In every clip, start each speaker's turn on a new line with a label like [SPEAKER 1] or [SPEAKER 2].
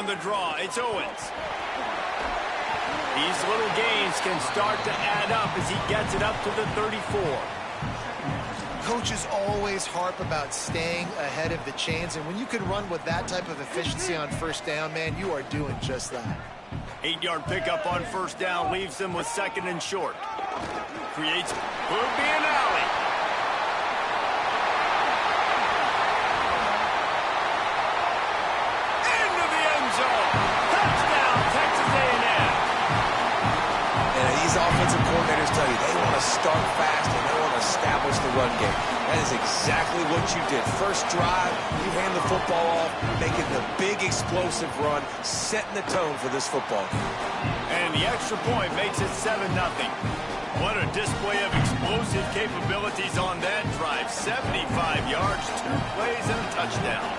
[SPEAKER 1] On the draw, it's Owens. These little gains can start to add up as he gets it up to the 34.
[SPEAKER 2] Coaches always harp about staying ahead of the chains, and when you can run with that type of efficiency on first down, man, you are doing just that.
[SPEAKER 1] 8-yard pickup on first down leaves them with second and short. Creates would be an alley. Into the end zone. Touchdown, Texas A&M.
[SPEAKER 3] And these offensive coordinators tell you they want to start fast and they want to establish the run game. That is exactly what you did. First drive, you hand the football off, making the big explosive run, setting the tone for this football game.
[SPEAKER 1] And the extra point makes it 7-0. What a display of explosive capabilities on that drive. 75 yards, 2 plays, and a touchdown.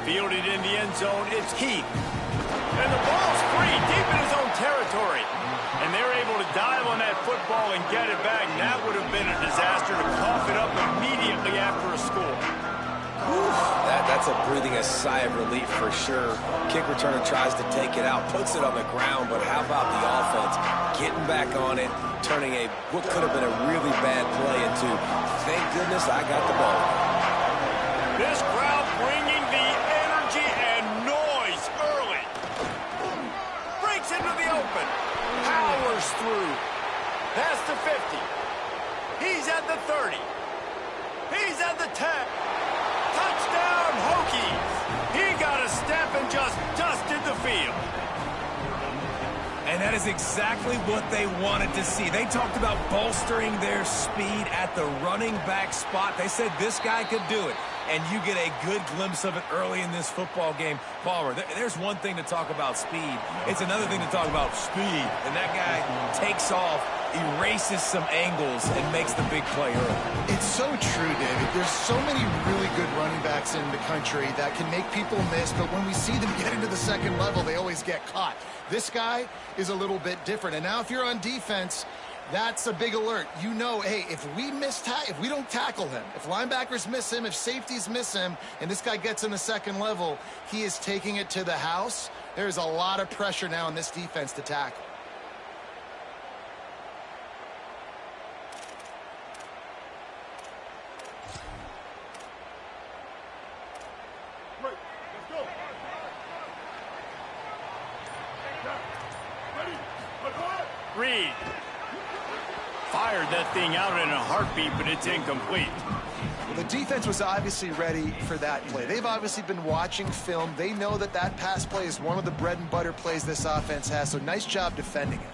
[SPEAKER 1] Fielded in the end zone, it's Keith. And the ball's free, deep in his own territory. And they're able to dive on that football and get it back. That would have been a disaster to cough it up immediately after a score.
[SPEAKER 3] That's a breathing a sigh of relief for sure. Kick returner tries to take it out, puts it on the ground, but how about the offense getting back on it, turning what could have been a really bad play into, thank goodness I got the ball.
[SPEAKER 1] This crowd bringing the energy and noise early. Breaks into the open. Powers through. Past the 50. He's at the 30. He's at the 10. Touchdown, Hokies. He got a step and just dusted the field.
[SPEAKER 4] And that is exactly what they wanted to see. They talked about bolstering their speed at the running back spot. They said this guy could do it. And you get a good glimpse of it early in this football game. Palmer, there's one thing to talk about speed. It's another thing to talk about speed. And that guy takes off, erases some angles, and makes the big play early.
[SPEAKER 2] It's so true, David. There's so many really good running backs in the country that can make people miss, but when we see them get into the second level, they always get caught. This guy is a little bit different. And now if you're on defense, that's a big alert. You know, hey, if we don't tackle him, if linebackers miss him, if safeties miss him, and this guy gets in the second level, he is taking it to the house. There's a lot of pressure now on this defense to tackle.
[SPEAKER 1] Reed fired that thing out in a heartbeat, but it's incomplete.
[SPEAKER 2] Well, the defense was obviously ready for that play. They've obviously been watching film. They know that that pass play is one of the bread and butter plays this offense has, so nice job defending it.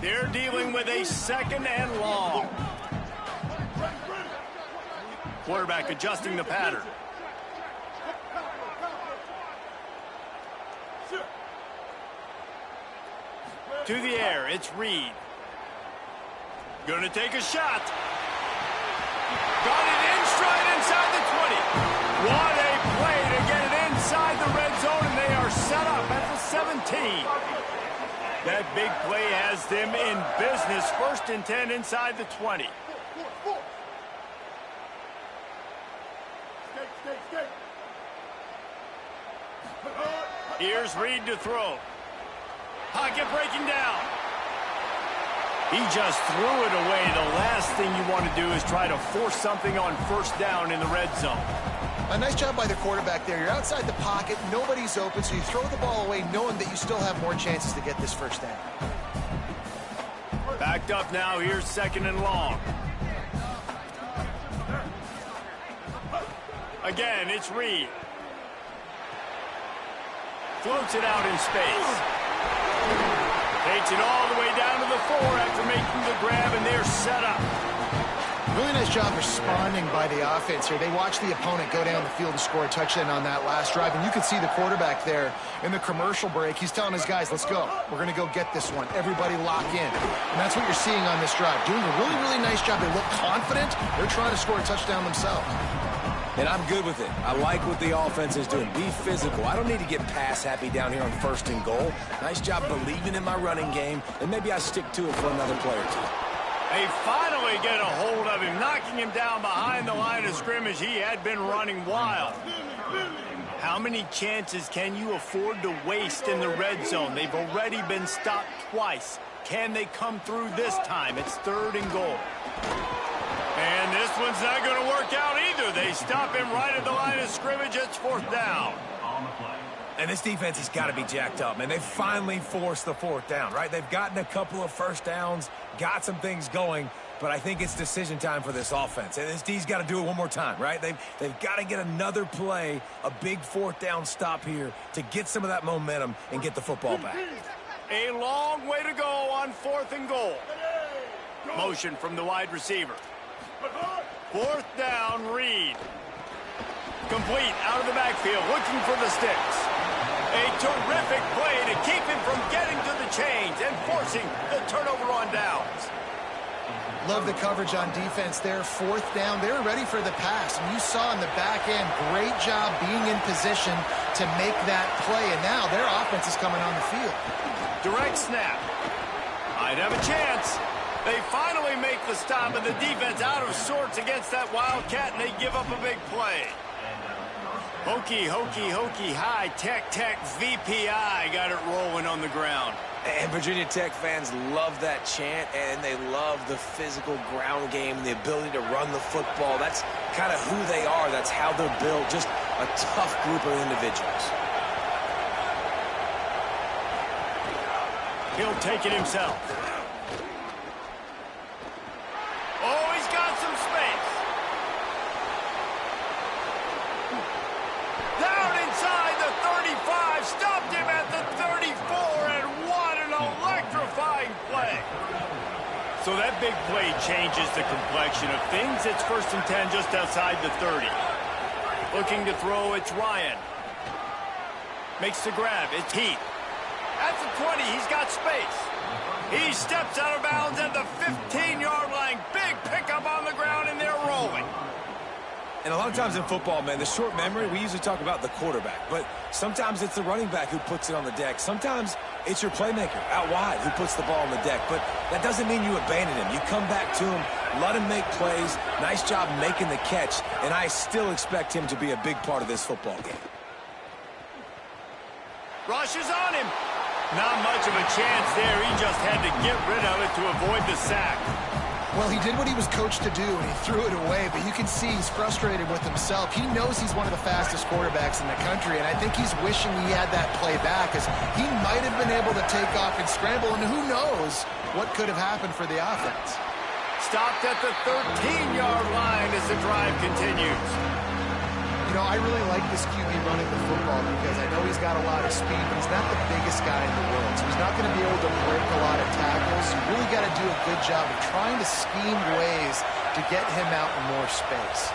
[SPEAKER 1] They're dealing with a second and long. Quarterback adjusting the pattern. To the air, it's Reed. Gonna take a shot. Got it in stride inside the 20. What a play to get it inside the red zone, and they are set up at the 17. That big play has them in business. 1st and 10 inside the 20. Here's Reed to throw. Pocket breaking down. He just threw it away. The last thing you want to do is try to force something on first down in the red zone.
[SPEAKER 2] A nice job by the quarterback there. You're outside the pocket. Nobody's open, so you throw the ball away knowing that you still have more chances to get this first down.
[SPEAKER 1] Backed up now. Here's 2nd and long. Again, it's Reed. Floats it out in space. Takes it all the way down to the 4 after making the grab, and they're set up.
[SPEAKER 2] Really nice job responding by the offense here. They watched the opponent go down the field and score a touchdown on that last drive, and you could see the quarterback there in the commercial break. He's telling his guys, let's go. We're going to go get this one. Everybody lock in. And that's what you're seeing on this drive. Doing a really, really nice job. They look confident. They're trying to score a touchdown themselves.
[SPEAKER 4] And I'm good with it. I like what the offense is doing. Be physical. I don't need to get pass happy down here on 1st and goal. Nice job believing in my running game, and maybe I stick to it for another play or two.
[SPEAKER 1] They finally get a hold of him, knocking him down behind the line of scrimmage. He had been running wild. How many chances can you afford to waste in the red zone? They've already been stopped twice. Can they come through this time? It's 3rd and goal. And this one's not going to work out either. They stop him right at the line of scrimmage. It's 4th down.
[SPEAKER 4] And this defense has got to be jacked up, man. They finally forced the 4th down, right? They've gotten a couple of 1st downs, got some things going, but I think it's decision time for this offense. And this D's got to do it one more time, right? They've got to get another play, a big 4th down stop here to get some of that momentum and get the football back.
[SPEAKER 1] A long way to go on 4th and goal. Motion from the wide receiver. 4th down, Reed. Complete out of the backfield, looking for the sticks. A terrific play to keep him from getting to the chains and forcing the turnover on downs.
[SPEAKER 2] Love the coverage on defense there. 4th down. They were ready for the pass. And you saw in the back end, great job being in position to make that play. And now their offense is coming on the field.
[SPEAKER 1] Direct snap. Might have a chance. They finally make the stop, and the defense out of sorts against that Wildcat, and they give up a big play. Hokey, hokey, hokey, high, tech, VPI got it rolling on the ground.
[SPEAKER 3] And Virginia Tech fans love that chant, and they love the physical ground game, the ability to run the football. That's kind of who they are. That's how they're built. Just a tough group of individuals.
[SPEAKER 1] He'll take it himself. Oh, he's got some space. Down inside the 35, stopped him at the 34, and what an electrifying play. So that big play changes the complexion of things. It's 1st and 10 just outside the 30. Looking to throw, it's Ryan. Makes the grab, it's Heath. At the 20, he's got space. He steps out of bounds at the 15-yard line. Big pickup on the ground, and they're rolling.
[SPEAKER 4] And a lot of times in football, man, the short memory, we usually talk about the quarterback. But sometimes it's the running back who puts it on the deck. Sometimes it's your playmaker out wide who puts the ball on the deck. But that doesn't mean you abandon him. You come back to him, let him make plays. Nice job making the catch. And I still expect him to be a big part of this football game.
[SPEAKER 1] Rush is on him. Not much of a chance there. He just had to get rid of it to avoid the sack.
[SPEAKER 2] Well, he did what he was coached to do, and he threw it away, but you can see he's frustrated with himself. He knows he's one of the fastest quarterbacks in the country, and I think he's wishing he had that play back, as he might have been able to take off and scramble, and who knows what could have happened for the offense.
[SPEAKER 1] Stopped at the 13-yard line as the drive continues.
[SPEAKER 2] You know, I really like this QB running the football because I know he's got a lot of speed, but he's not the biggest guy in the world. So he's not going to be able to break a lot of tackles. You really got to do a good job of trying to scheme ways to get him out in more space.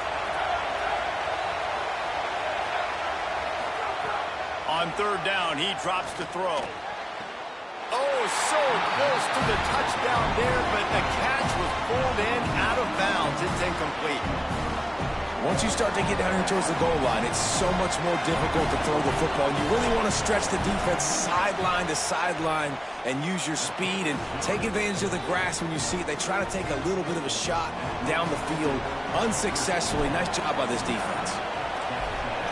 [SPEAKER 1] On 3rd down, he drops to throw. Oh, so close to the touchdown there, but the catch was pulled in out of bounds. It's incomplete.
[SPEAKER 4] Once you start to get down here towards the goal line, it's so much more difficult to throw the football. You really want to stretch the defense sideline to sideline and use your speed and take advantage of the grass when you see it. They try to take a little bit of a shot down the field unsuccessfully. Nice job by this defense.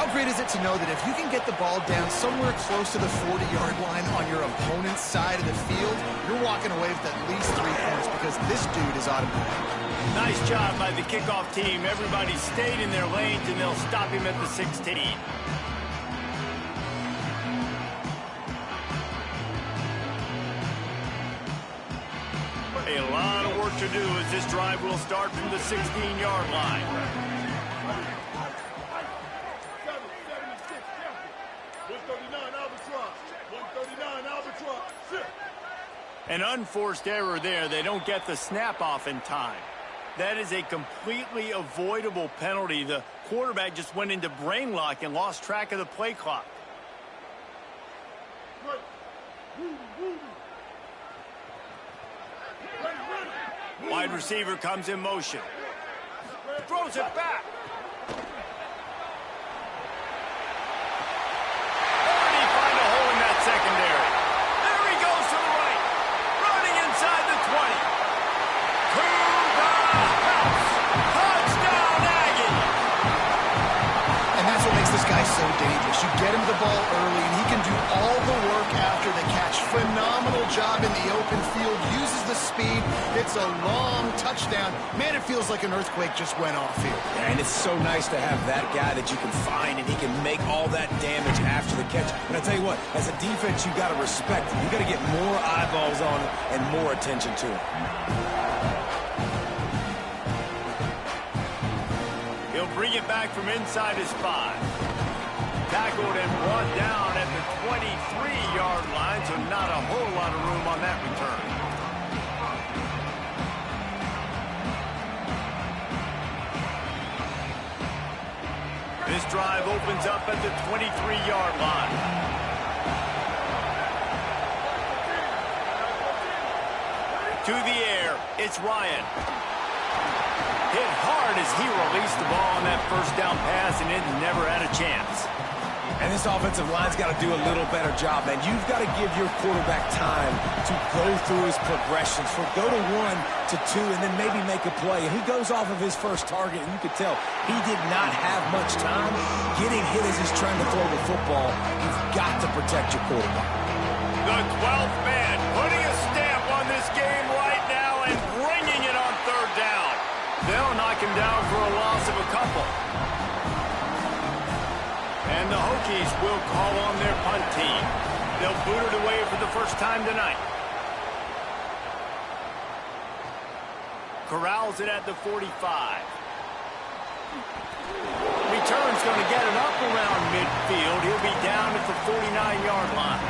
[SPEAKER 2] How great is it to know that if you can get the ball down somewhere close to the 40-yard line on your opponent's side of the field, you're walking away with at least 3 points because this dude is automatic.
[SPEAKER 1] Nice job by the kickoff team. Everybody stayed in their lanes, and they'll stop him at the 16. A lot of work to do as this drive will start from the 16-yard line. An unforced error there. They don't get the snap off in time. That is a completely avoidable penalty. The quarterback just went into brain lock and lost track of the play clock. Wide receiver comes in motion. Throws it back.
[SPEAKER 2] phenomenal job in the open field, uses the speed, it's a long touchdown. Man, it feels like an earthquake just went off here.
[SPEAKER 4] Yeah, and it's so nice to have that guy that you can find, and he can make all that damage after the catch. And I'll tell you what, as a defense, you got to respect him. You got to get more eyeballs on him and more attention to him.
[SPEAKER 1] He'll bring it back from inside his 5. Tackled and brought down at the 23-yard line, so not a whole lot of room on that return. This drive opens up at the 23-yard line. To the air, it's Ryan. Hit hard as he released the ball on that first down pass, and it never had a chance.
[SPEAKER 4] And this offensive line's got to do a little better job, man. You've got to give your quarterback time to go through his progressions. For go to 1 to 2 and then maybe make a play. And he goes off of his first target, and you could tell he did not have much time getting hit as he's trying to throw the football. You've got to protect your quarterback.
[SPEAKER 1] The 12th man putting a stamp on this game right now and bringing it on third down. They'll knock him down for a loss of a couple. And the Hokies will call on their punt team. They'll boot it away for the first time tonight. Corrals it at the 45. Return's going to get it up around midfield. He'll be down at the 49-yard line.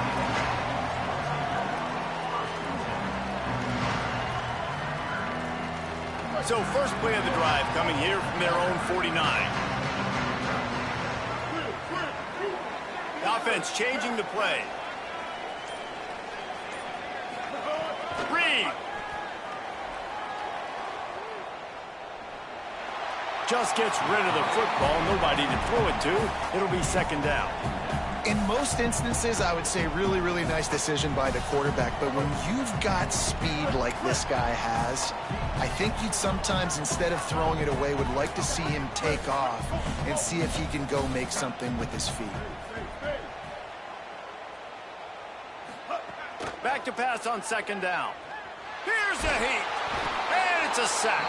[SPEAKER 1] So first play of the drive coming here from their own 49. The offense changing the play. Reed. Just gets rid of the football. Nobody to throw it to. It'll be second down.
[SPEAKER 2] In most instances, I would say really, really nice decision by the quarterback. But when you've got speed like this guy has, I think you'd sometimes, instead of throwing it away, would like to see him take off and see if he can go make something with his feet.
[SPEAKER 1] Back to pass on second down. Here's a heat. And it's a sack.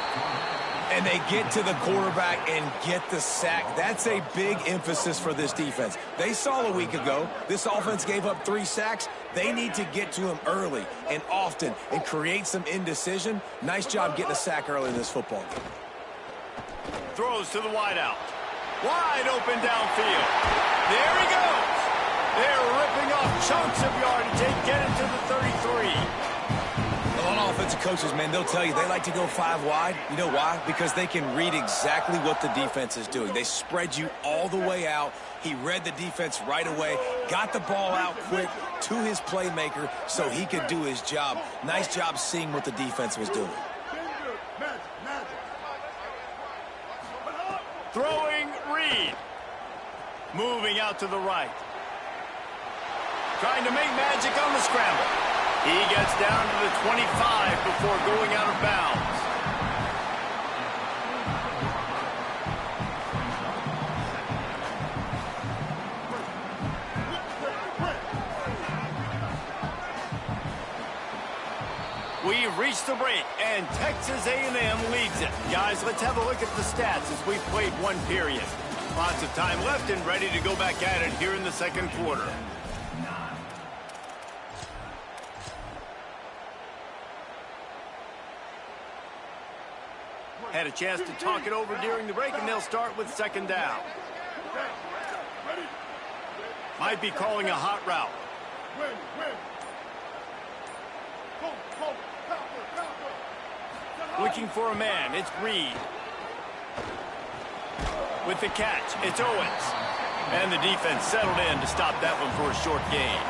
[SPEAKER 4] And they get to the quarterback and get the sack. That's a big emphasis for this defense. They saw a week ago, this offense gave up 3 sacks. They need to get to him early and often and create some indecision. Nice job getting a sack early in this football game.
[SPEAKER 1] Throws to the wideout. Wide open downfield. There he goes. They're ripping off chunks of yardage. They get it to the 33.
[SPEAKER 4] A lot of offensive coaches, man, they'll tell you they like to go 5 wide. You know why? Because they can read exactly what the defense is doing. They spread you all the way out. He read the defense right away, got the ball out quick to his playmaker so he could do his job. Nice job seeing what the defense was doing.
[SPEAKER 1] Throwing Reed. Moving out to the right. Trying to make magic on the scramble. He gets down to the 25 before going out of bounds. We've reached the break, and Texas A&M leads it. Guys, let's have a look at the stats as we've played one period. Lots of time left and ready to go back at it here in the second quarter. Had a chance to talk it over during the break, and they'll start with second down. Might be calling a hot route. Looking for a man, it's Reed. With the catch, it's Owens. And the defense settled in to stop that one for a short gain.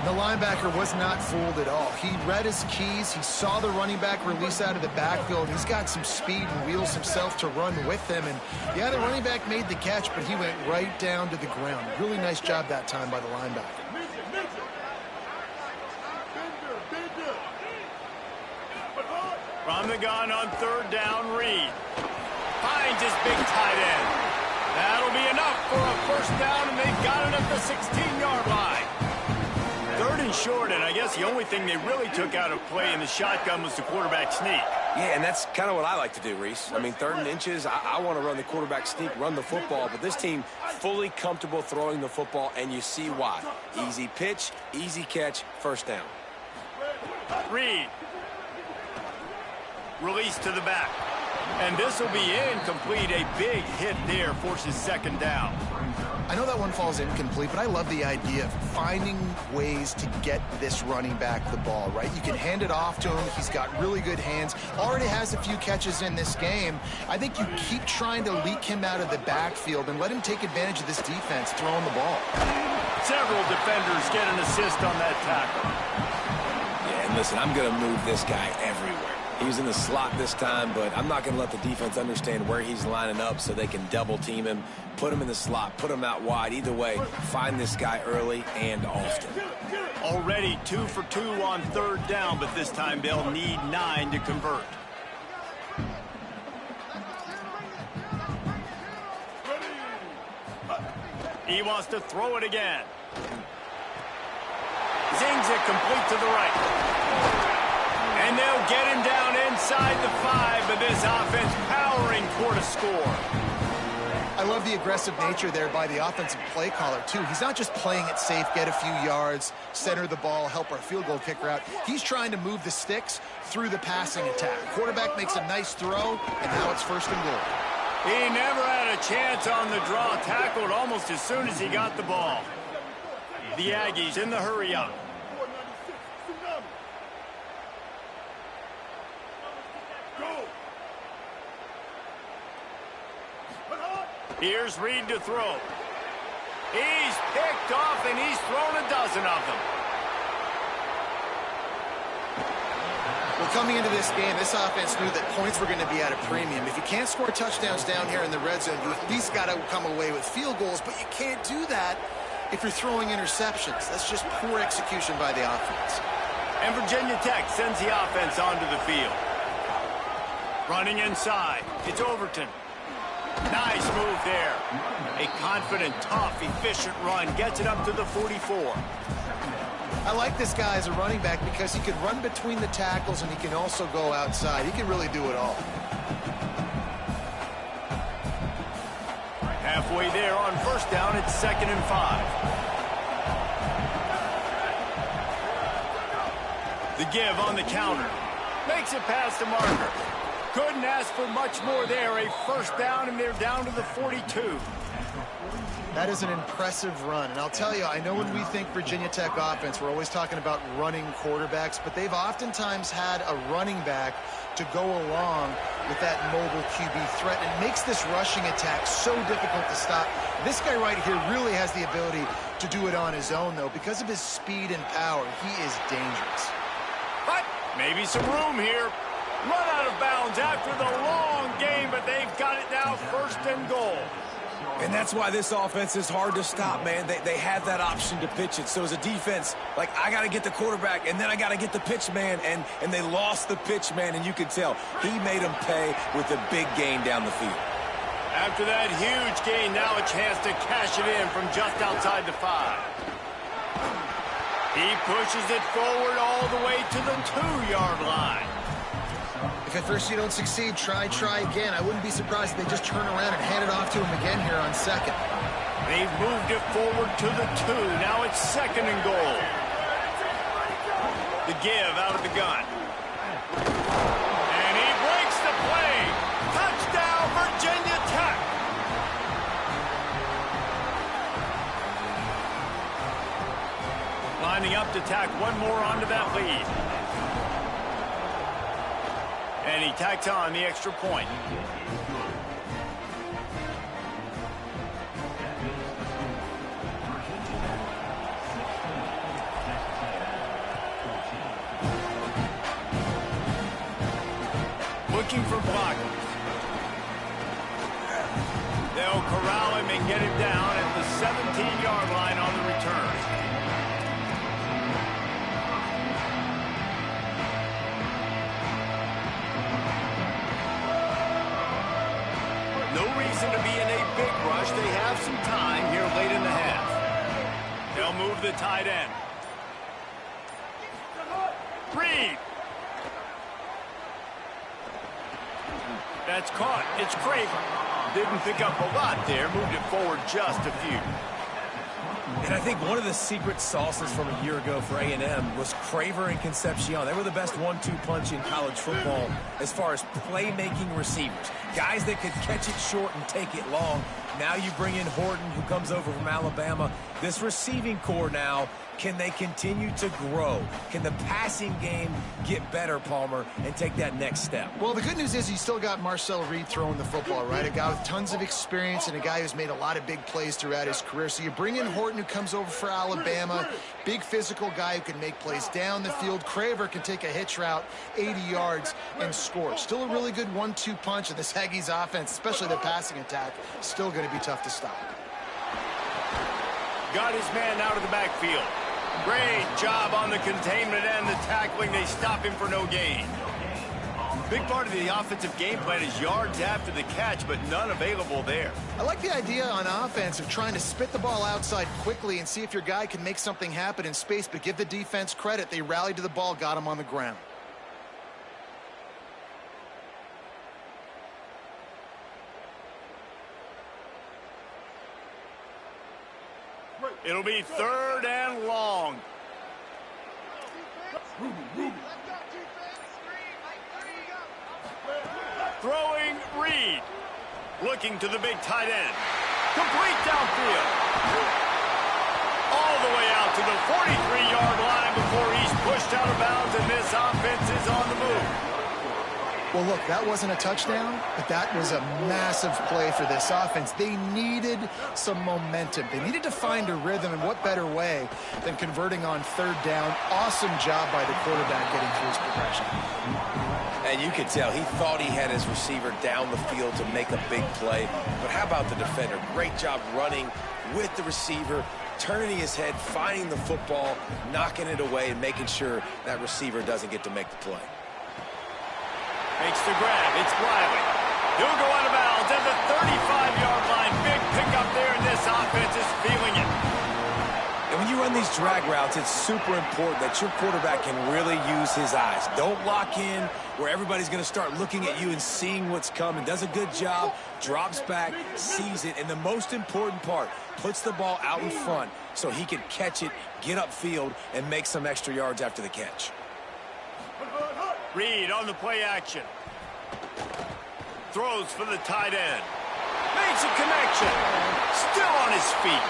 [SPEAKER 2] The linebacker was not fooled at all. He read his keys. He saw the running back release out of the backfield. He's got some speed and wheels himself to run with them. And, yeah, the running back made the catch, but he went right down to the ground. Really nice job that time by the linebacker.
[SPEAKER 1] From the gun on third down, Reed finds his big tight end. That'll be enough for a first down, and they've got it at the 16-yard line. 3rd and short, and I guess the only thing they really took out of play in the shotgun was the quarterback sneak.
[SPEAKER 3] Yeah, and that's kind of what I like to do, Reese. I mean, 3rd and inches, I want to run the quarterback sneak, run the football, but this team fully comfortable throwing the football, and you see why. Easy pitch, easy catch, first down.
[SPEAKER 1] Reed. Release to the back. And this will be incomplete. A big hit there forces 2nd down.
[SPEAKER 2] I know that one falls incomplete, but I love the idea of finding ways to get this running back the ball, right? You can hand it off to him. He's got really good hands. Already has a few catches in this game. I think you keep trying to leak him out of the backfield and let him take advantage of this defense throwing the ball.
[SPEAKER 1] Several defenders get an assist on that tackle.
[SPEAKER 3] Yeah, and listen, I'm going to move this guy everywhere. He's in the slot this time, but I'm not going to let the defense understand where he's lining up so they can double team him, put him in the slot, put him out wide. Either way, find this guy early and often.
[SPEAKER 1] Already 2 for 2 on 3rd down, but this time they'll need 9 to convert. He wants to throw it again. Zings it complete to the right. And they'll get him down inside the 5, but this offense powering toward a score.
[SPEAKER 2] I love the aggressive nature there by the offensive play caller, too. He's not just playing it safe, get a few yards, center the ball, help our field goal kicker out. He's trying to move the sticks through the passing attack. Quarterback makes a nice throw, and now it's 1st and goal.
[SPEAKER 1] He never had a chance on the draw, tackled almost as soon as he got the ball. The Aggies in the hurry-up. Here's Reed to throw. He's picked off, and he's thrown a dozen of them.
[SPEAKER 2] Well, coming into this game, this offense knew that points were going to be at a premium. If you can't score touchdowns down here in the red zone, you at least got to come away with field goals, but you can't do that if you're throwing interceptions. That's just poor execution by the offense.
[SPEAKER 1] And Virginia Tech sends the offense onto the field. Running inside, it's Overton. Nice move there. A confident, tough, efficient run. Gets it up to the 44.
[SPEAKER 2] I like this guy as a running back because he can run between the tackles and he can also go outside. He can really do it all.
[SPEAKER 1] Halfway there on 1st down, it's 2nd and 5. The give on the counter. Makes it past the marker. Couldn't ask for much more there. A 1st down, and they're down to the 42.
[SPEAKER 2] That is an impressive run. And I'll tell you, I know when we think Virginia Tech offense, we're always talking about running quarterbacks, but they've oftentimes had a running back to go along with that mobile QB threat. And it makes this rushing attack so difficult to stop. This guy right here really has the ability to do it on his own, though. Because of his speed and power, he is dangerous.
[SPEAKER 1] But maybe some room here. Run out of bounds after the long game, but they've got it now 1st and goal.
[SPEAKER 3] And that's why this offense is hard to stop, man. They have that option to pitch it. So as a defense, like, I got to get the quarterback, and then I got to get the pitch man, and they lost the pitch man, and you could tell. He made them pay with a big gain down the field.
[SPEAKER 1] After that huge gain, now a chance to cash it in from just outside the 5. He pushes it forward all the way to the 2-yard line.
[SPEAKER 2] If at first you don't succeed, try again. I wouldn't be surprised if they just turn around and hand it off to him again here on 2nd.
[SPEAKER 1] They've moved it forward to the 2. Now it's 2nd and goal. The give out of the gun. And he breaks the play. Touchdown, Virginia Tech. Lining up to tack one more onto that lead. And he tacks on the extra point. Looking for blockers. They'll corral him and get him down at the 17-yard line on the return. No reason to be in a big rush. They have some time here late in the half. They'll move the tight end. Reed. That's caught. It's Craver. Didn't pick up a lot there. Moved it forward just a few.
[SPEAKER 4] And I think one of the secret sauces from a year ago for A&M was Craver and Concepcion. They were the best 1-2 punch in college football as far as playmaking receivers. Guys that could catch it short and take it long. Now you bring in Horton, who comes over from Alabama. This receiving core now, can they continue to grow? Can the passing game get better, Palmer, and take that next step?
[SPEAKER 2] Well, the good news is you still got Marcel Reed throwing the football, right? A guy with tons of experience and a guy who's made a lot of big plays throughout his career. So you bring in Horton, who comes over for Alabama. Big physical guy who can make plays down the field. Craver can take a hitch route 80 yards and score. Still a really good 1-2 punch, and this Aggies offense, especially the passing attack, still going to be tough to stop.
[SPEAKER 1] Got his man out of the backfield. Great job on the containment and the tackling. They stop him for no gain. Big part of the offensive game plan is yards after the catch, but none available there.
[SPEAKER 2] I like the idea on offense of trying to spit the ball outside quickly and see if your guy can make something happen in space, but give the defense credit. They rallied to the ball, got him on the ground.
[SPEAKER 1] It'll be 3rd and long. Throwing Reed. Looking to the big tight end. Complete downfield. All the way out to the 43-yard line before he's pushed out of bounds, and this offense is on the move.
[SPEAKER 2] Well, look, that wasn't a touchdown, but that was a massive play for this offense. They needed some momentum. They needed to find a rhythm, and what better way than converting on 3rd down. Awesome job by the quarterback getting through his progression.
[SPEAKER 3] And you could tell he thought he had his receiver down the field to make a big play. But how about the defender? Great job running with the receiver, turning his head, finding the football, knocking it away, and making sure that receiver doesn't get to make the play.
[SPEAKER 1] Makes the grab. It's Wiley. He'll go out of bounds at the 35-yard line. Big pickup there, and this offense is feeling it.
[SPEAKER 4] And when you run these drag routes, it's super important that your quarterback can really use his eyes. Don't lock in where everybody's going to start looking at you and seeing what's coming. Does a good job, drops back, sees it, and the most important part, puts the ball out in front so he can catch it, get upfield, and make some extra yards after the catch.
[SPEAKER 1] Reed on the play action. Throws for the tight end. Makes a connection. Still on his feet.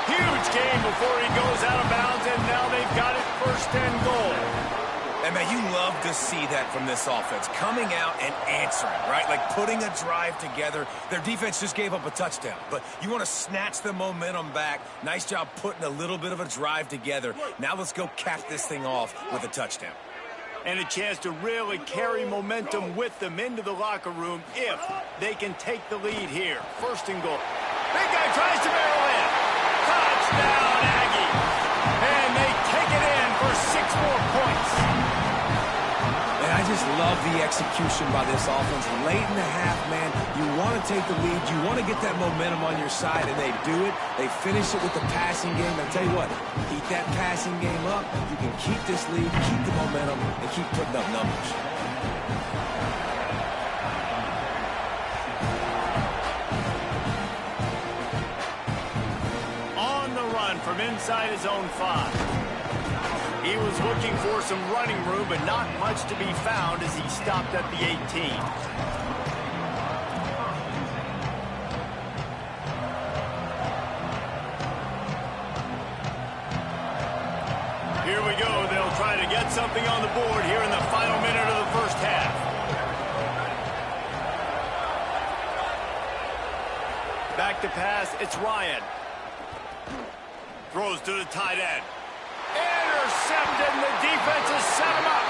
[SPEAKER 1] Huge gain before he goes out of bounds, and now they've got it 1st and goal.
[SPEAKER 4] And, man, you love to see that from this offense. Coming out and answering, right? Like putting a drive together. Their defense just gave up a touchdown. But you want to snatch the momentum back. Nice job putting a little bit of a drive together. Now let's go cap this thing off with a touchdown.
[SPEAKER 1] And a chance to really carry momentum with them into the locker room if they can take the lead here. 1st and goal. Big guy tries to barrel in. Touchdown, Aggie. And they take it in for 6 more points.
[SPEAKER 4] And I just love the execution by this offense. Late in the half, man, you want to take the lead. You want to get that momentum on your side, and they do it. They finish it with the passing game. I tell you what, keep that passing game up. You can keep this lead, keep the momentum, and keep putting up numbers.
[SPEAKER 1] On the run from inside his own 5. He was looking for some running room, but not much to be found as he stopped at the 18. Here we go. They'll try to get something on the board here in the final minute of the 1st half. Back to pass. It's Ryan. Throws to the tight end. Intercepted, and the defense has set him up.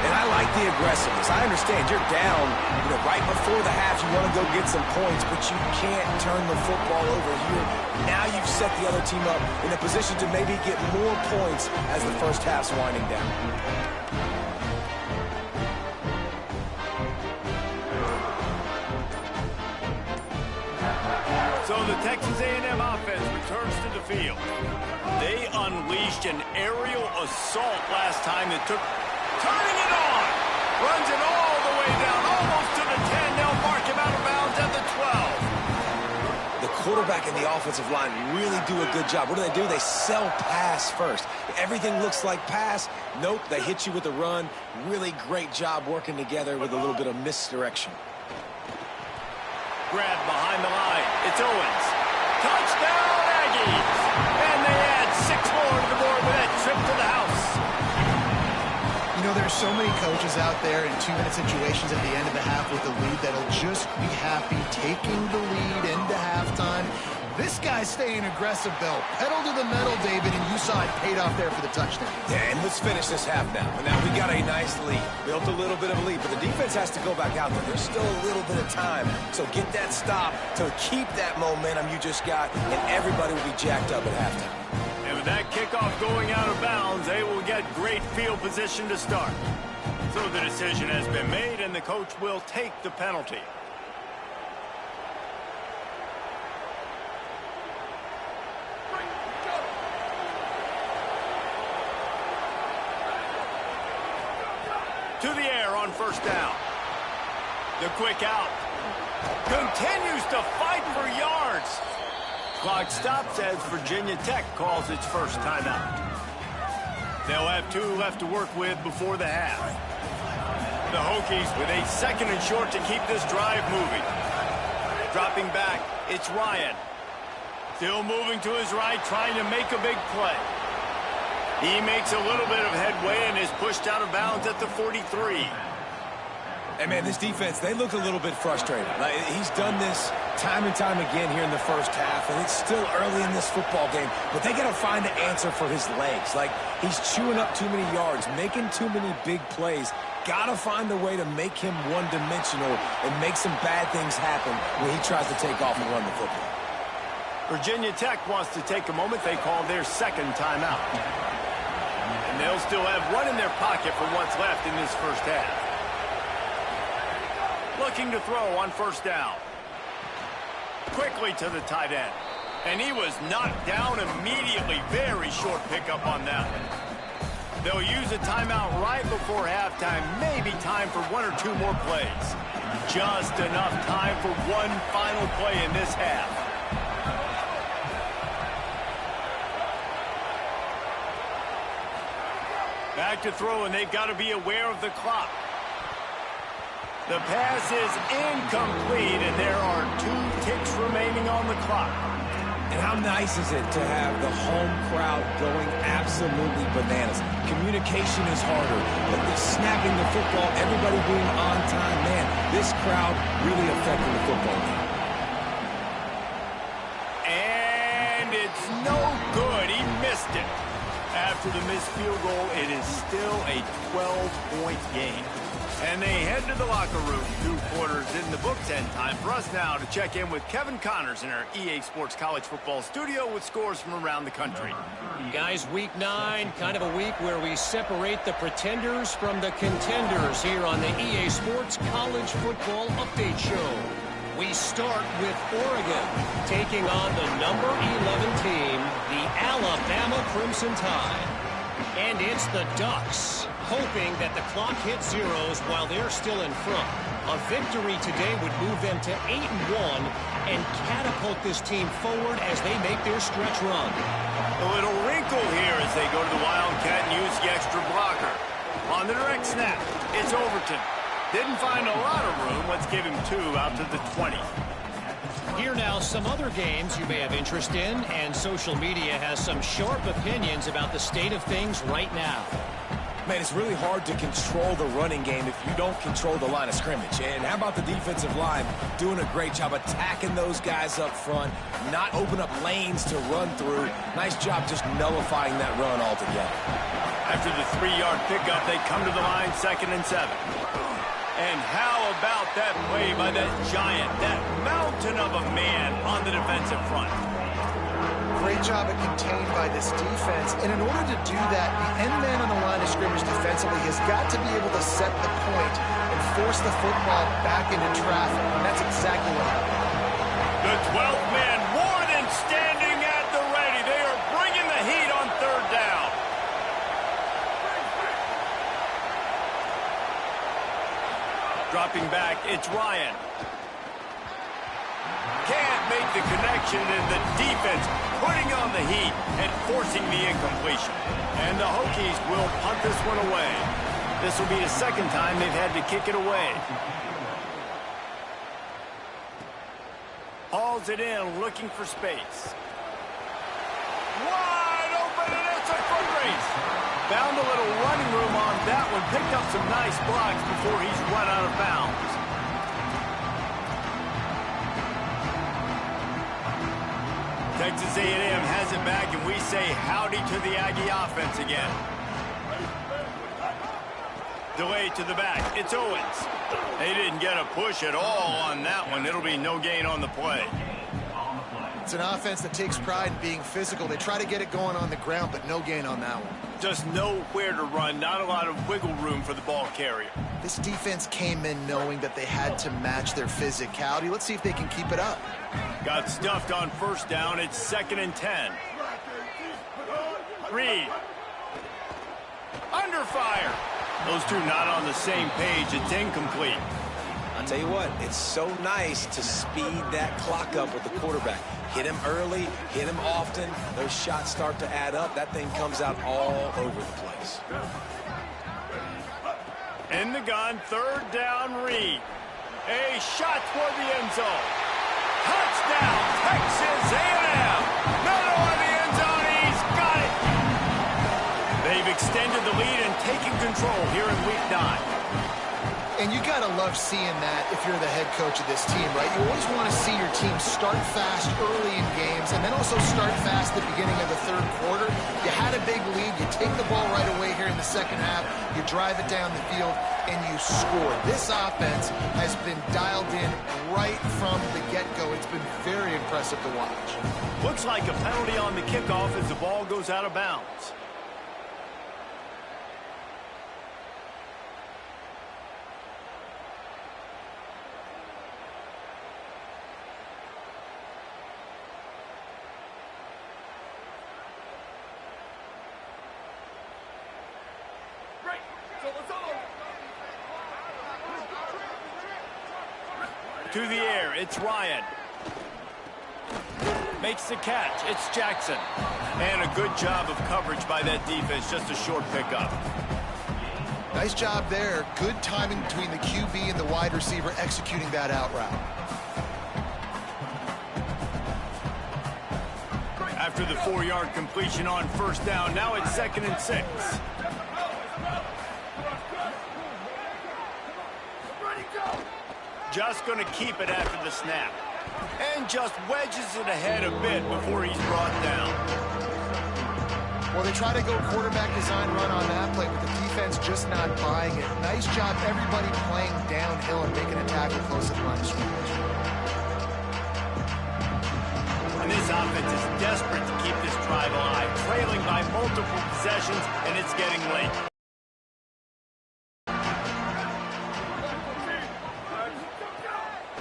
[SPEAKER 4] And I like the aggressiveness. I understand you're down, right before the half. You want to go get some points, but you can't turn the football over here. Now you've set the other team up in a position to maybe get more points as the 1st half's winding down. So the Texas A&M offense returns to the field. They unleash
[SPEAKER 1] unleashed an aerial assault last time that took... Turning it on! Runs it all the way down, almost to the 10. They'll mark him out of bounds at the 12.
[SPEAKER 3] The quarterback and the offensive line really do a good job. What do? They sell pass first. Everything looks like pass. Nope, they hit you with a run. Really great job working together with a little bit of misdirection.
[SPEAKER 1] Grab behind the line. It's Owens. Touchdown, Aggies! And they add 6 more to the board with that trip to the house.
[SPEAKER 2] You know, there's so many coaches out there in 2-minute situations at the end of the half with the lead that'll just be happy taking the lead into halftime. This guy's staying aggressive, though. Pedal to the metal, David, and you saw it paid off there for the touchdown.
[SPEAKER 3] Yeah, and let's finish this half now. And now we got a nice lead. Built a little bit of a lead, but the defense has to go back out there. There's still a little bit of time. So get that stop to keep that momentum you just got, and everybody will be jacked up at halftime.
[SPEAKER 1] And with that kickoff going out of bounds, they will get great field position to start. So the decision has been made, and the coach will take the penalty. To the air on first down. The quick out. Continues to fight for yards. Clock stops as Virginia Tech calls its first timeout. They'll have 2 left to work with before the half. The Hokies with a 2nd and short to keep this drive moving. Dropping back, it's Ryan. Still moving to his right, trying to make a big play. He makes a little bit of headway and is pushed out of bounds at the 43.
[SPEAKER 3] Hey, man, this defense, they look a little bit frustrated. Like, he's done this time and time again here in the first half, and it's still early in this football game, but they got to find an answer for his legs. Like, he's chewing up too many yards, making too many big plays. Got to find a way to make him one-dimensional and make some bad things happen when he tries to take off and run the football.
[SPEAKER 1] Virginia Tech wants to take a moment. They call their 2nd timeout. And they'll still have 1 in their pocket for what's left in this first half. Looking to throw on first down. Quickly to the tight end. And he was knocked down immediately. Very short pickup on that. They'll use a timeout right before halftime. Maybe time for 1 or 2 more plays. Just enough time for 1 final play in this half. Back to throw, and they've got to be aware of the clock. The pass is incomplete, and there are 2 ticks remaining on the clock.
[SPEAKER 3] And how nice is it to have the home crowd going absolutely bananas? Communication is harder, but the snapping the football, everybody being on time, man, this crowd really affecting the football game.
[SPEAKER 1] And it's no good. He missed it. After the missed field goal, it is still a 12-point game. And they head to the locker room. 2 quarters in the books, and time for us now to check in with Kevin Connors in our EA Sports College Football studio with scores from around the country.
[SPEAKER 5] Guys, week 9, kind of a week where we separate the pretenders from the contenders here on the EA Sports College Football Update Show. We start with Oregon taking on the number 11 team, the Alabama Crimson Tide. And it's the Ducks, hoping that the clock hits zeros while they're still in front. A victory today would move them to 8-1 and catapult this team forward as they make their stretch run.
[SPEAKER 1] A little wrinkle here as they go to the Wildcat and use the extra blocker. On the direct snap, it's Overton. Didn't find a lot of room. Let's give him 2 out to the 20.
[SPEAKER 5] Here now, some other games you may have interest in, and social media has some sharp opinions about the state of things right now.
[SPEAKER 3] Man, it's really hard to control the running game if you don't control the line of scrimmage. And how about the defensive line doing a great job attacking those guys up front, not open up lanes to run through. Nice job just nullifying that run altogether.
[SPEAKER 1] After the 3-yard pickup, they come to the line 2nd and 7. And how about that play by that giant, that mountain of a man on the defensive front?
[SPEAKER 2] Great job at contained by this defense. And in order to do that, the end man on the line of scrimmage defensively has got to be able to set the point and force the football back into traffic. And that's exactly what happened.
[SPEAKER 1] The 12th man more than standing at the ready. They are bringing the heat on 3rd down. Dropping back, it's Ryan. Can't make the connection, and the defense putting on the heat and forcing the incompletion. And the Hokies will punt this one away. This will be the second time they've had to kick it away. Hauls it in, looking for space. Wide open, and it's a foot race. Found a little running room on that one. Picked up some nice blocks before he's run out of bounds. Texas A&M has it back, and we say howdy to the Aggie offense again. Delay to the back. It's Owens. They didn't get a push at all on that one. It'll be no gain on the play.
[SPEAKER 2] It's an offense that takes pride in being physical. They try to get it going on the ground, but no gain on that one.
[SPEAKER 1] Just nowhere to run. Not a lot of wiggle room for the ball carrier.
[SPEAKER 2] This defense came in knowing that they had to match their physicality. Let's see if they can keep it up.
[SPEAKER 1] Got stuffed on first down. It's 2nd and 10. Reed. Under fire. Those two not on the same page. It's incomplete.
[SPEAKER 3] I'll tell you what, it's so nice to speed that clock up with the quarterback. Hit him early, hit him often. Those shots start to add up. That thing comes out all over the place.
[SPEAKER 1] In the gun, 3rd down, Reed. A shot toward the end zone. Touchdown, Texas A&M. Another one in the end zone. He's got it. They've extended the lead and taken control here in Week 9.
[SPEAKER 2] And you got to love seeing that if you're the head coach of this team, right? You always want to see your team start fast early in games and then also start fast at the beginning of the 3rd quarter. You had a big lead. You take the ball right away here in the 2nd half. You drive it down the field, and you score. This offense has been dialed in right from the get-go. It's been very impressive to watch.
[SPEAKER 1] Looks like a penalty on the kickoff as the ball goes out of bounds. To the air, it's Ryan. Makes the catch, it's Jackson. And a good job of coverage by that defense, just a short pickup.
[SPEAKER 2] Nice job there. Good timing between the QB and the wide receiver executing that out route.
[SPEAKER 1] After the 4-yard completion on first down, now it's 2nd and 6. Just going to keep it after the snap. And just wedges it ahead a bit before he's brought down.
[SPEAKER 2] Well, they try to go quarterback design run on that play, but the defense just not buying it. Nice job, everybody playing downhill and making a tackle close to the line of scrimmage.
[SPEAKER 1] And this offense is desperate to keep this drive alive, trailing by multiple possessions, and it's getting late.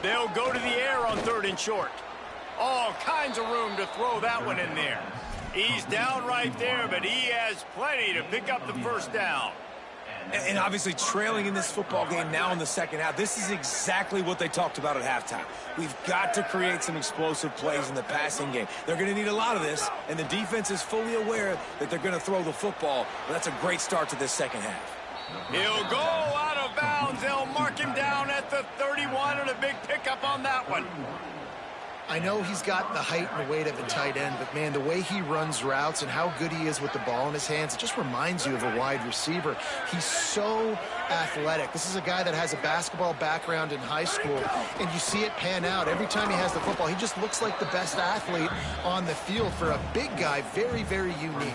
[SPEAKER 1] They'll go to the air on 3rd and short. All kinds of room to throw that one in there. He's down right there, but he has plenty to pick up the first down.
[SPEAKER 4] And obviously trailing in this football game now in the 2nd half, this is exactly what they talked about at halftime. We've got to create some explosive plays in the passing game. They're going to need a lot of this, and the defense is fully aware that they're going to throw the football. But that's a great start to this 2nd half.
[SPEAKER 1] He'll go out of bounds. They'll mark him down at the 31, and a big pickup on that one.
[SPEAKER 2] I know he's got the height and the weight of a tight end, but, man, the way he runs routes and how good he is with the ball in his hands, it just reminds you of a wide receiver. He's so athletic. This is a guy that has a basketball background in high school, and you see it pan out. Every time he has the football, he just looks like the best athlete on the field. For a big guy, very, very unique.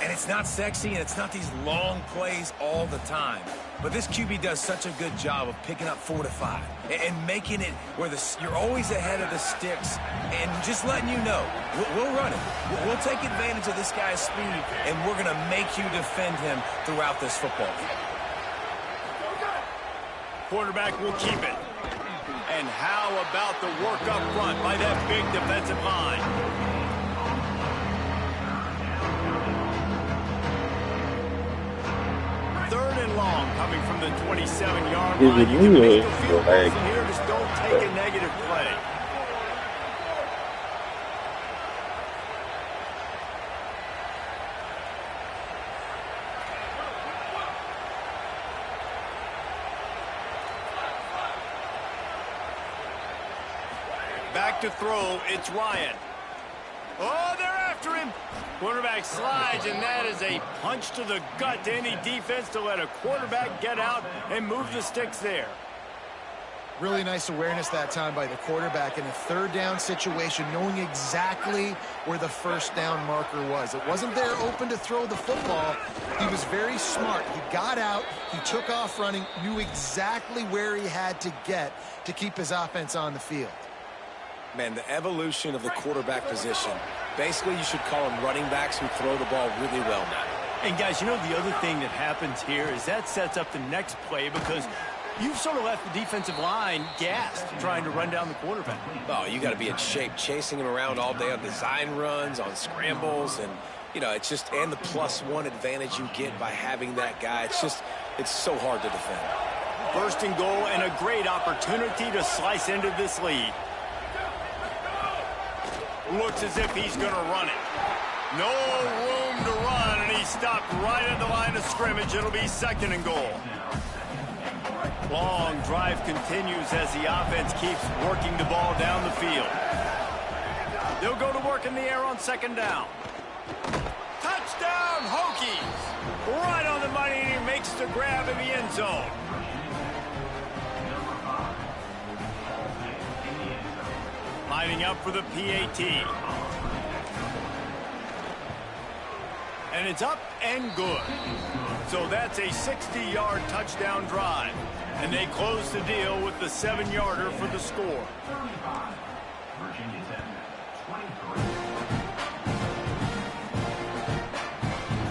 [SPEAKER 4] And it's not sexy, and it's not these long plays all the time. But this QB does such a good job of picking up 4 to 5 and making it where you're always ahead of the sticks and just letting you know, we'll run it. We'll take advantage of this guy's speed, and we're going to make you defend him throughout this football game.
[SPEAKER 1] Quarterback will keep it. And how about the work up front by that big defensive line? 3rd and long. down coming from the 27-yard
[SPEAKER 6] Is
[SPEAKER 1] line.
[SPEAKER 6] it
[SPEAKER 1] You can
[SPEAKER 6] me or
[SPEAKER 1] make
[SPEAKER 6] is
[SPEAKER 1] the
[SPEAKER 6] it
[SPEAKER 1] field
[SPEAKER 6] lag?
[SPEAKER 1] goals from here. Just don't take a negative play. Back to throw, it's Ryan. Oh, they're after him. Quarterback slides, and that is a punch to the gut to any defense to let a quarterback get out and move the sticks there.
[SPEAKER 2] Really nice awareness that time by the quarterback in a third down situation, knowing exactly where the first down marker was. It wasn't there open to throw the football. He was very smart. He got out, he took off running, knew exactly where he had to get to keep his offense on the field.
[SPEAKER 3] Man, the evolution of the quarterback position. Basically, you should call them running backs who throw the ball really well now.
[SPEAKER 1] And guys, you know the other thing that happens here is that sets up the next play because you've sort of left the defensive line gassed trying to run down the quarterback.
[SPEAKER 3] Oh, you got to be in shape, chasing him around all day on design runs, on scrambles, and, you know, it's just, and the +1 advantage you get by having that guy. It's so hard to defend.
[SPEAKER 1] First and goal and a great opportunity to slice into this lead. Looks as if he's going to run it. No room to run, and he stopped right at the line of scrimmage. It'll be second and goal. Long drive continues as the offense keeps working the ball down the field. They'll go to work in the air on second down. Touchdown, Hokies! Right on the money, and he makes the grab in the end zone. Lining up for the PAT. And it's up and good. So that's a 60-yard touchdown drive. And they close the deal with the 7-yarder for the score.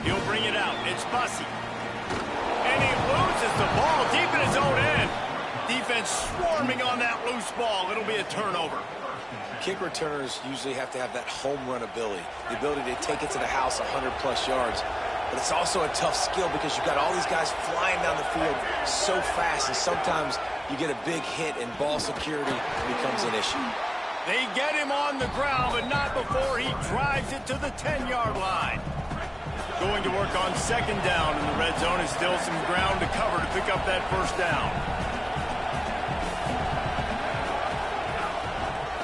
[SPEAKER 1] He'll bring it out. It's Bussey. And he loses the ball deep in his own end. Defense swarming on that loose ball. It'll be a turnover.
[SPEAKER 3] Kick returners usually have to have that home run ability, the ability to take it to the house 100+ yards. But it's also a tough skill because you've got all these guys flying down the field so fast, and sometimes you get a big hit and ball security becomes an issue.
[SPEAKER 1] They get him on the ground, but not before he drives it to the 10-yard line. Going to work on second down in the red zone, is still some ground to cover to pick up that first down.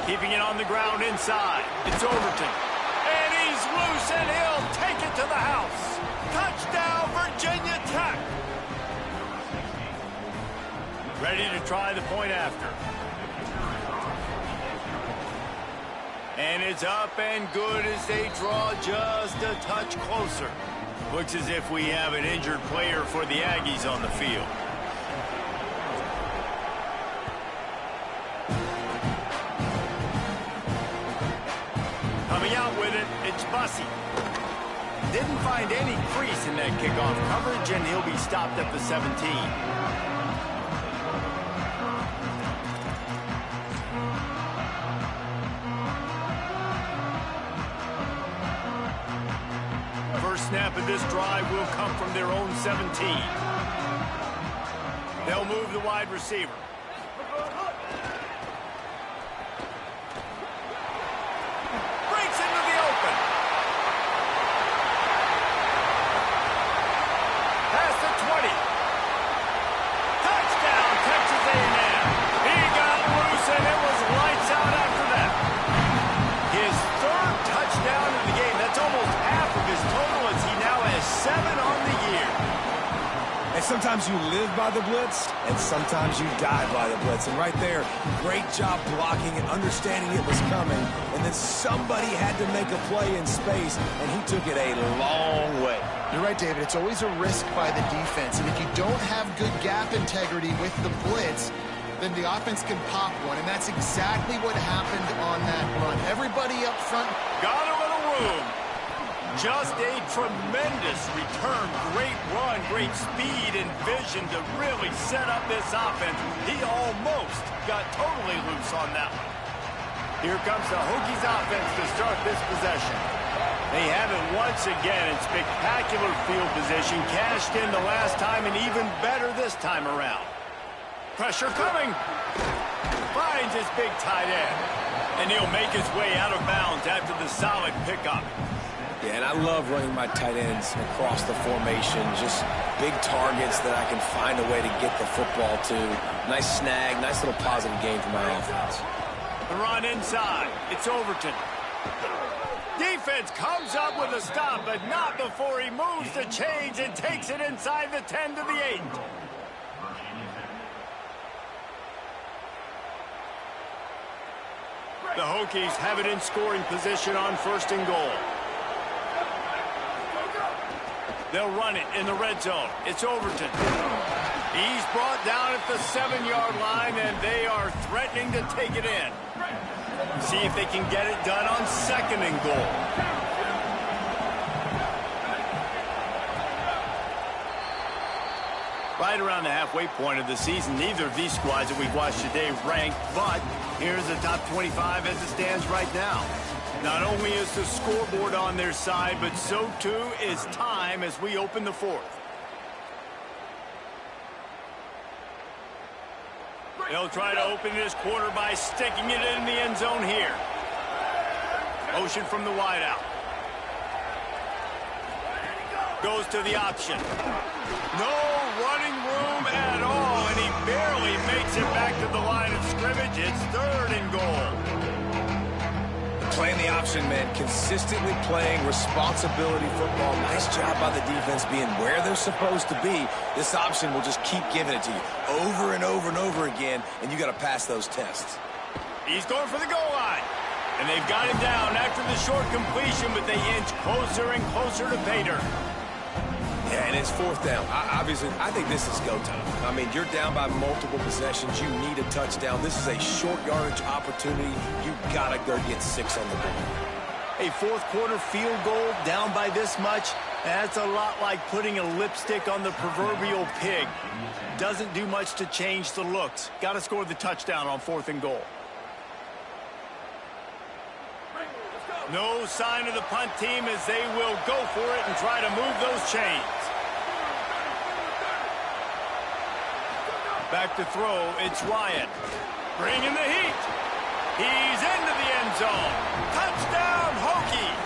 [SPEAKER 1] Keeping it on the ground inside. It's Overton. And he's loose, and he'll take it to the house. Touchdown, Virginia Tech. Ready to try the point after. And it's up and good as they draw just a touch closer. Looks as if we have an injured player for the Aggies on the field. Coming out with it, it's Bussey. Didn't find any crease in that kickoff coverage, and he'll be stopped at the 17. First snap of this drive will come from their own 17. They'll move the wide receiver. Touchdown, Texas A&M. He got loose, and it was lights out after that. His third touchdown in the game. That's almost half of his total, as he now has 7 on the year.
[SPEAKER 4] And sometimes you live by the blitz, and sometimes you die by the blitz. And right there, great job blocking and understanding it was coming. And then somebody had to make a play in space, and he took it a long way.
[SPEAKER 2] You're right, David. It's always a risk by the defense. And if you don't have good gap integrity with the blitz, then the offense can pop one. And that's exactly what happened on that run. Everybody up front
[SPEAKER 1] got a little room. Just a tremendous return. Great run, great speed and vision to really set up this offense. He almost got totally loose on that one. Here comes the Hokies offense to start this possession. They have it once again in spectacular field position. Cashed in the last time and even better this time around. Pressure coming. Finds his big tight end. And he'll make his way out of bounds after the solid pickup.
[SPEAKER 3] Yeah, and I love running my tight ends across the formation. Just big targets that I can find a way to get the football to. Nice snag, nice little positive gain for my offense.
[SPEAKER 1] The run inside. It's Overton. Defense comes up with a stop, but not before he moves the chains and takes it inside the 10 to the 8. The Hokies have it in scoring position on 1st and goal. They'll run it in the red zone. It's Overton. He's brought down at the 7-yard line, and they are threatening to take it in. See if they can get it done on 2nd and goal. Right around the halfway point of the season, neither of these squads that we've watched today ranked, but here's the top 25 as it stands right now. Not only is the scoreboard on their side, but so too is time as we open the 4th. They'll try to open this quarter by sticking it in the end zone here. Motion from the wideout. Goes to the option. No running room at all, and he barely makes it back to the line of scrimmage. It's 3rd and goal.
[SPEAKER 3] Playing the option, man. Consistently playing responsibility football. Nice job by the defense being where they're supposed to be. This option will just keep giving it to you over and over and over again, and you got to pass those tests.
[SPEAKER 1] He's going for the goal line. And they've got him down after the short completion, but they inch closer and closer to pay dirt.
[SPEAKER 3] Yeah, and it's 4th down. Obviously, I think this is go time. I mean, you're down by multiple possessions. You need a touchdown. This is a short yardage opportunity. You got to go get 6 on the board.
[SPEAKER 1] A 4th quarter field goal down by this much, that's a lot like putting a lipstick on the proverbial pig. Doesn't do much to change the looks. Got to score the touchdown on 4th and goal. No sign of the punt team as they will go for it and try to move those chains. Back to throw, it's Ryan. Bringing the heat. He's into the end zone. Touchdown, Hokies.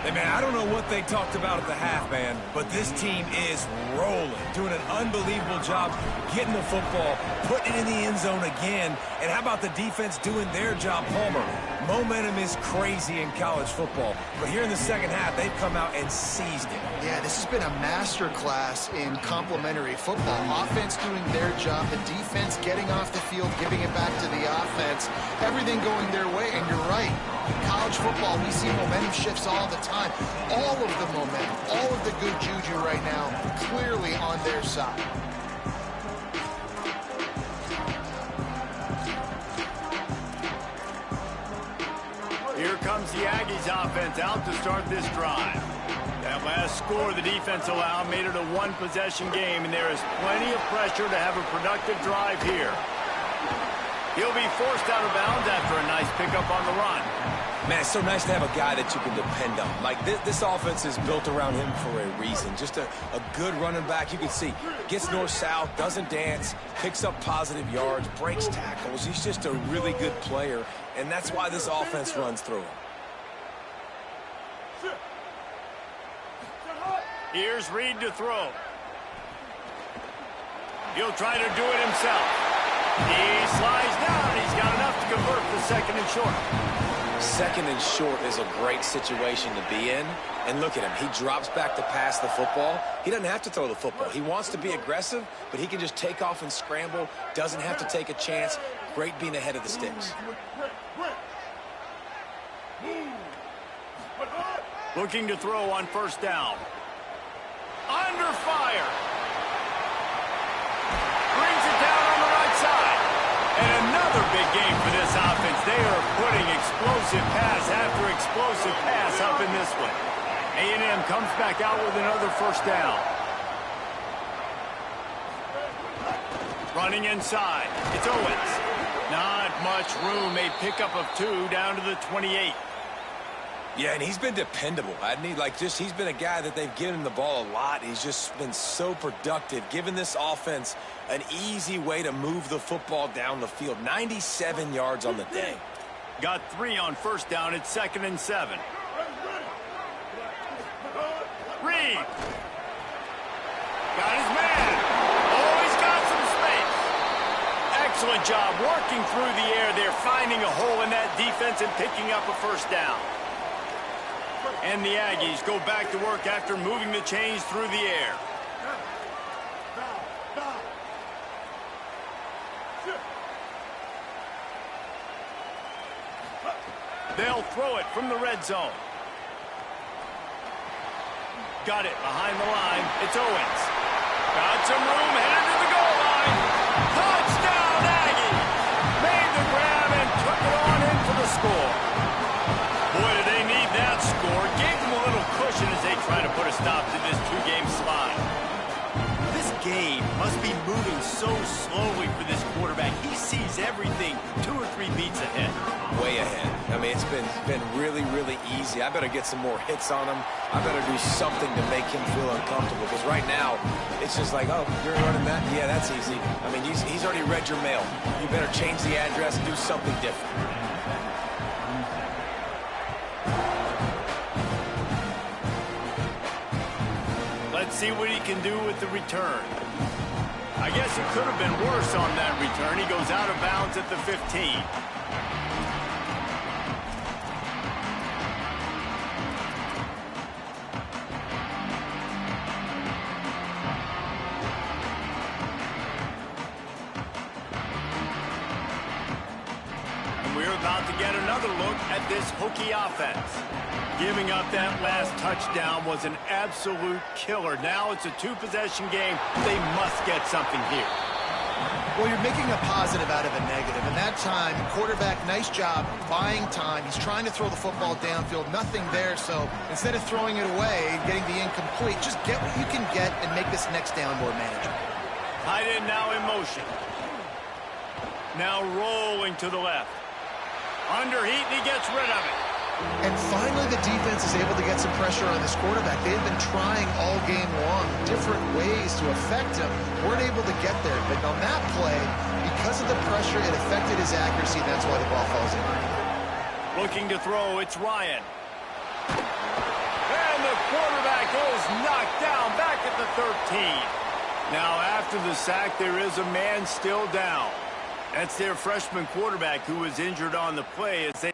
[SPEAKER 4] Hey, man, I don't know what they talked about at the half, man, but this team is rolling, doing an unbelievable job getting the football, putting it in the end zone again. And how about the defense doing their job, Palmer? Momentum is crazy in college football, but here in the second half, they've come out and seized it.
[SPEAKER 2] Yeah, this has been a master class in complementary football. Offense doing their job, the defense getting off the field, giving it back to the offense, everything going their way, and you're right. In college football, we see momentum shifts all the time. All of the momentum, all of the good juju right now, clearly on their side.
[SPEAKER 1] Here comes the Aggies offense out to start this drive. That last score the defense allowed made it a 1-possession game, and there is plenty of pressure to have a productive drive here. He'll be forced out of bounds after a nice pickup on the run.
[SPEAKER 3] Man, it's so nice to have a guy that you can depend on. Like, this offense is built around him for a reason. Just a good running back. You can see, gets north-south, doesn't dance, picks up positive yards, breaks tackles. He's just a really good player, and that's why this offense runs through him.
[SPEAKER 1] Here's Reed to throw. He'll try to do it himself. He slides down. He's got enough to convert for 2nd and short.
[SPEAKER 3] 2nd and short is a great situation to be in. And look at him. He drops back to pass the football. He doesn't have to throw the football. He wants to be aggressive, but he can just take off and scramble. Doesn't have to take a chance. Great being ahead of the sticks.
[SPEAKER 1] Looking to throw on 1st down. Under fire. Brings it down on the right side. And another big game for this offense. They are putting explosive pass after explosive pass up in this one. A&M comes back out with another 1st down. Running inside. It's Owens. Not much room. A pickup of 2 down to the 28.
[SPEAKER 3] Yeah, and he's been dependable. He's been a guy that they've given him the ball a lot. He's just been so productive, giving this offense an easy way to move the football down the field. 97 yards on the day.
[SPEAKER 1] Got 3 on first down. It's 2nd and 7. Reed. Got his man. Oh, he's got some space. Excellent job working through the air there, finding a hole in that defense and picking up a first down. And the Aggies go back to work after moving the chains through the air. They'll throw it from the red zone. Got it behind the line. It's Owens. Got some room, headed to the goal line. Touchdown, Aggies! Made the grab and took it on in for the score. Boy, do they need that score. Gave them a little cushion as they try to put a stop to this 2-game slide. This game must be moving so slowly for this quarterback. He sees everything 2 or 3 beats ahead.
[SPEAKER 3] Way ahead. I mean, it's been really, really easy. I better get some more hits on him. I better do something to make him feel uncomfortable. Because right now, it's just like, oh, you're running that? Yeah, that's easy. I mean, he's already read your mail. You better change the address and do something different.
[SPEAKER 1] Let's see what he can do with the return. I guess it could have been worse on that return. He goes out of bounds at the 15. And we're about to get another look at this Hokie offense. Giving up that last touchdown was an absolute killer. Now it's a 2-possession game. They must get something here.
[SPEAKER 2] Well, you're making a positive out of a negative. And that time, quarterback, nice job buying time. He's trying to throw the football downfield. Nothing there. So instead of throwing it away and getting the incomplete, just get what you can get and make this next down more manageable.
[SPEAKER 1] Tight end now in motion. Now rolling to the left. Under heat, and he gets rid of it.
[SPEAKER 2] And finally, the defense is able to get some pressure on this quarterback. They've been trying all game long different ways to affect him. Weren't able to get there. But on that play, because of the pressure, it affected his accuracy. That's why the ball falls in.
[SPEAKER 1] Looking to throw, it's Ryan. And the quarterback is knocked down back at the 13. Now, after the sack, there is a man still down. That's their freshman quarterback who was injured on the play as they